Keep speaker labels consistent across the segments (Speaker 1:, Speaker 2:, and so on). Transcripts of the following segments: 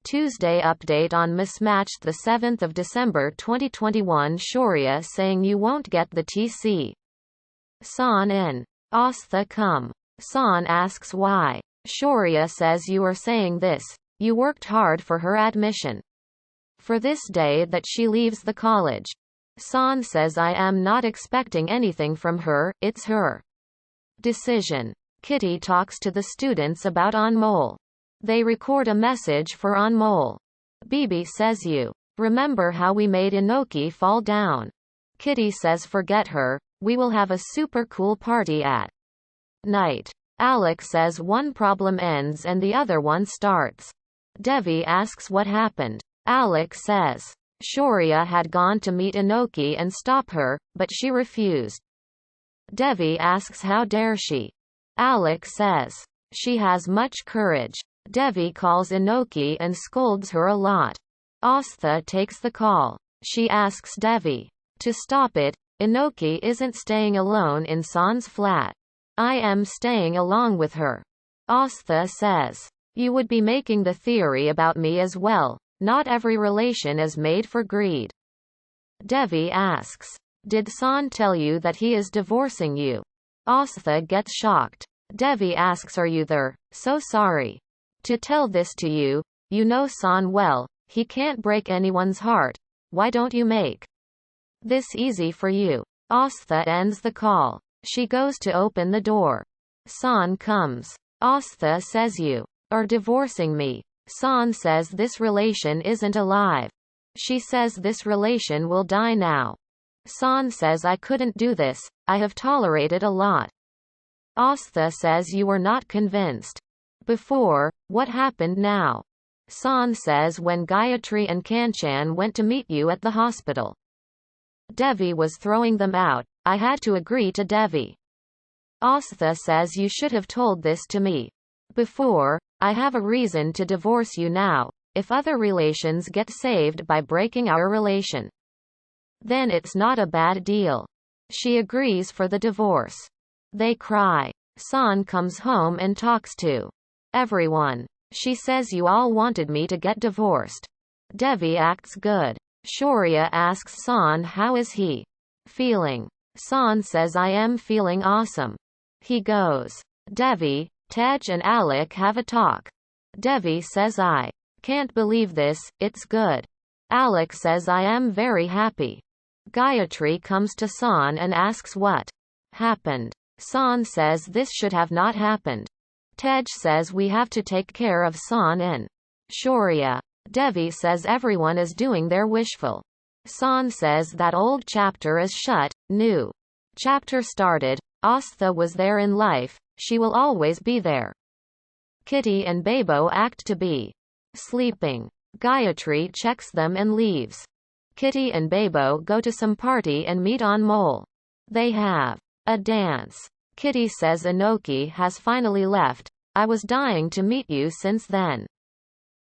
Speaker 1: Tuesday update on mismatched the 7th of December 2021. Shaurya saying you won't get the TC. San in. Aastha come. San asks why. Shaurya says you are saying this. You worked hard for her admission. For this day that she leaves the college. San says I am not expecting anything from her, it's her decision. Kitty talks to the students about Anmol. They record a message for Anmol. Bibi says you remember how we made Anokhi fall down. Kitty says forget her, we will have a super cool party at night. Alec says one problem ends and the other one starts. Devi asks what happened. Alec says Shaurya had gone to meet Anokhi and stop her, but she refused. Devi asks how dare she. Alec says she has much courage. Devi calls Anokhi and scolds her a lot. Aastha takes the call. She asks Devi to stop it. Anokhi isn't staying alone in San's flat. I am staying along with her. Aastha says you would be making the theory about me as well. Not every relation is made for greed. Devi asks, did San tell you that he is divorcing you? Aastha gets shocked. Devi asks, are you there? So sorry to tell this to you. You know San well. He can't break anyone's heart. Why don't you make this easy for you? Aastha ends the call. She goes to open the door. San comes. Aastha says you are divorcing me. San says this relation isn't alive. She says this relation will die now. San says I couldn't do this, I have tolerated a lot. Aastha says you were not convinced before, what happened now? San says when Gayatri and Kanchan went to meet you at the hospital. Devi was throwing them out, I had to agree to Devi. Aastha says you should have told this to me before. I have a reason to divorce you now. If other relations get saved by breaking our relation, then it's not a bad deal. She agrees for the divorce. They cry. San comes home and talks to everyone. She says you all wanted me to get divorced. Devi acts good. Shaurya asks San how is he feeling. San says I am feeling awesome. He goes. Devi, Tej and Alec have a talk. Devi says I can't believe this, it's good. Alec says I am very happy. Gayatri comes to San and asks what happened. San says this should have not happened. Tej says we have to take care of San and Shaurya. Devi says everyone is doing their wishful. San says that old chapter is shut, new chapter started. Aastha was there in life, she will always be there. Kitty and Bebo act to be sleeping. Gayatri checks them and leaves. Kitty and Bebo go to some party and meet Anmol. They have a dance. Kitty says Anokhi has finally left. I was dying to meet you since then.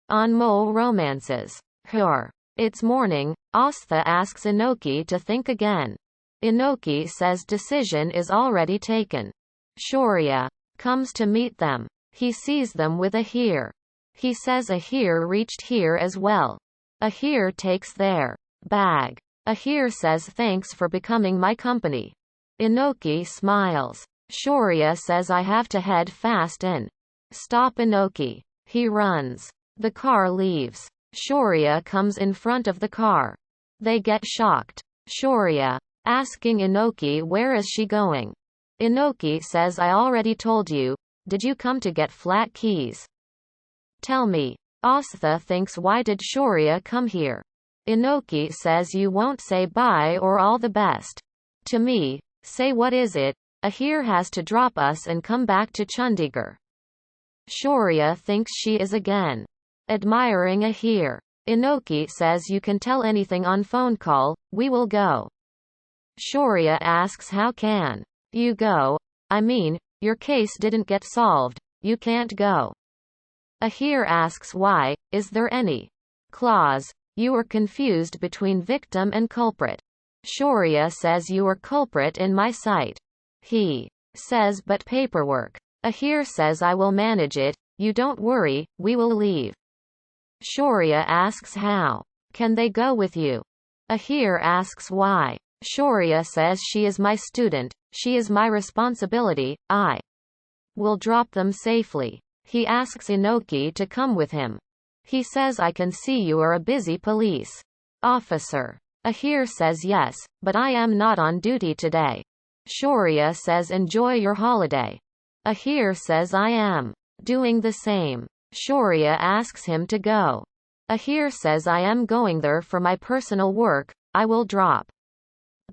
Speaker 1: Anmol romances her. It's morning. Aastha asks Anokhi to think again. Anokhi says decision is already taken. Shaurya comes to meet them. He sees them with Ahir. He says Ahir reached here as well. Ahir takes their bag. Ahir says thanks for becoming my company. Anokhi smiles. Shaurya says I have to head fast and stop Anokhi. He runs. The car leaves. Shaurya comes in front of the car. They get shocked. Shaurya asking Anokhi where is she going. Anokhi says I already told you. Did you come to get flat keys? Tell me. Aastha thinks why did Shaurya come here? Anokhi says you won't say bye or all the best to me. Say what is it? Ahir has to drop us and come back to Chandigarh. Shaurya thinks she is again admiring Ahir. Anokhi says you can tell anything on phone call, we will go. Shaurya asks how can you go? I mean, your case didn't get solved, you can't go. Ahir asks why, is there any clause? You are confused between victim and culprit. Shaurya says you are culprit in my sight. He says but paperwork. Ahir says I will manage it, you don't worry, we will leave. Shaurya asks how. Can they go with you? Ahir asks why. Shaurya says she is my student, she is my responsibility, I will drop them safely. He asks Anokhi to come with him. He says I can see you are a busy police officer. Ahir says yes, but I am not on duty today. Shaurya says enjoy your holiday. Ahir says I am doing the same. Shaurya asks him to go. Ahir says I am going there for my personal work, I will drop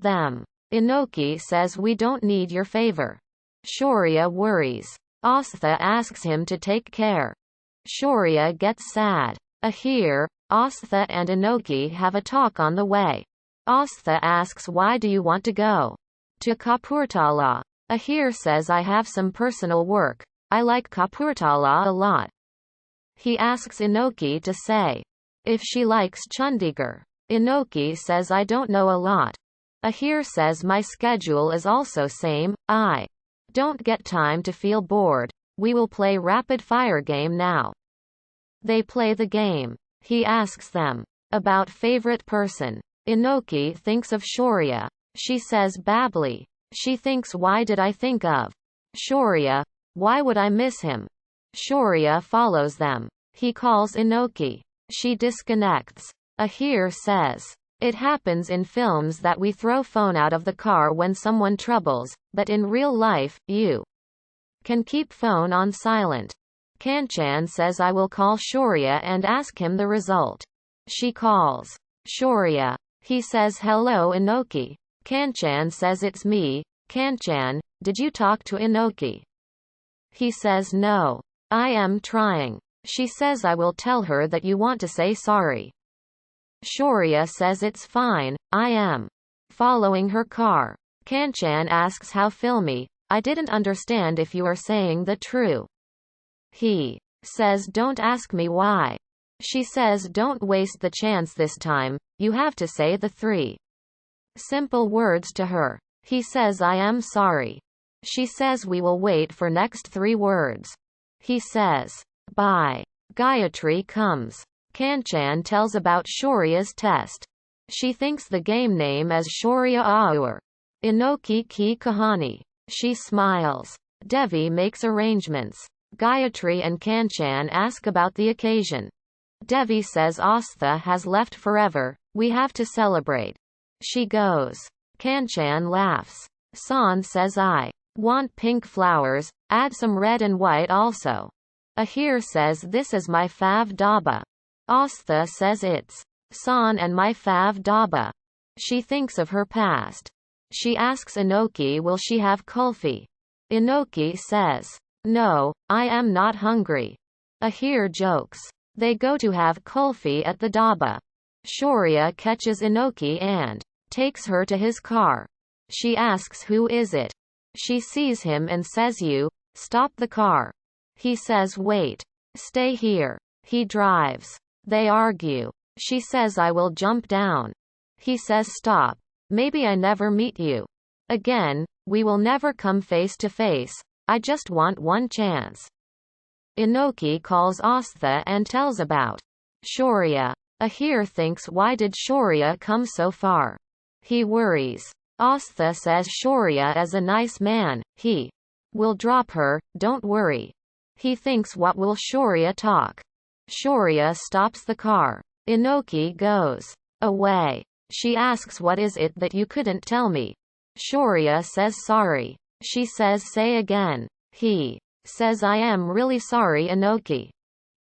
Speaker 1: them. Anokhi says we don't need your favor. Shaurya worries. Aastha asks him to take care. Shaurya gets sad. Ahir, Aastha and Anokhi have a talk on the way. Aastha asks why do you want to go to Kapurthala? Ahir says I have some personal work. I like Kapurthala a lot. He asks Anokhi to say if she likes Chandigarh. Anokhi says I don't know a lot. Ahir says my schedule is also same, I don't get time to feel bored. We will play rapid fire game now. They play the game. He asks them about favorite person. Anokhi thinks of Shaurya. She says Babli. She thinks why did I think of Shaurya? Why would I miss him? Shaurya follows them. He calls Anokhi. She disconnects. Ahir says it happens in films that we throw phone out of the car when someone troubles, but in real life, you can keep phone on silent. Kanchan says I will call Shaurya and ask him the result. She calls Shaurya. He says hello Anokhi. Kanchan says it's me. Kanchan, did you talk to Anokhi? He says no. I am trying. She says I will tell her that you want to say sorry. Shaurya says it's fine, I am following her car. Kanchan asks how filmy. I didn't understand if you are saying the true. He says don't ask me why. She says don't waste the chance this time, you have to say the 3 simple words to her. He says I am sorry. She says we will wait for next 3 words. He says bye. Gayatri comes. Kanchan tells about Shaurya's test. She thinks the game name is Shaurya Aur Anokhi Ki Kahani. She smiles. Devi makes arrangements. Gayatri and Kanchan ask about the occasion. Devi says Aastha has left forever, we have to celebrate. She goes. Kanchan laughs. San says I want pink flowers, add some red and white also. Ahir says this is my fav daba. Aastha says it's San and my fav daba. She thinks of her past. She asks Anokhi will she have kulfi. Anokhi says no, I am not hungry. Ahir jokes. They go to have kulfi at the daba. Shaurya catches Anokhi and takes her to his car. She asks who is it. She sees him and says you, stop the car. He says wait. Stay here. He drives. They argue. She says I will jump down. He says stop. Maybe I never meet you again, we will never come face to face, I just want one chance. Anokhi calls Aastha and tells about Shaurya. Ahir thinks why did Shaurya come so far? He worries. Aastha says Shaurya is a nice man, he will drop her, don't worry. He thinks what will Shaurya talk? Shaurya stops the car. Anokhi goes away. She asks what is it that you couldn't tell me? Shaurya says sorry. She says say again. He says I am really sorry Anokhi.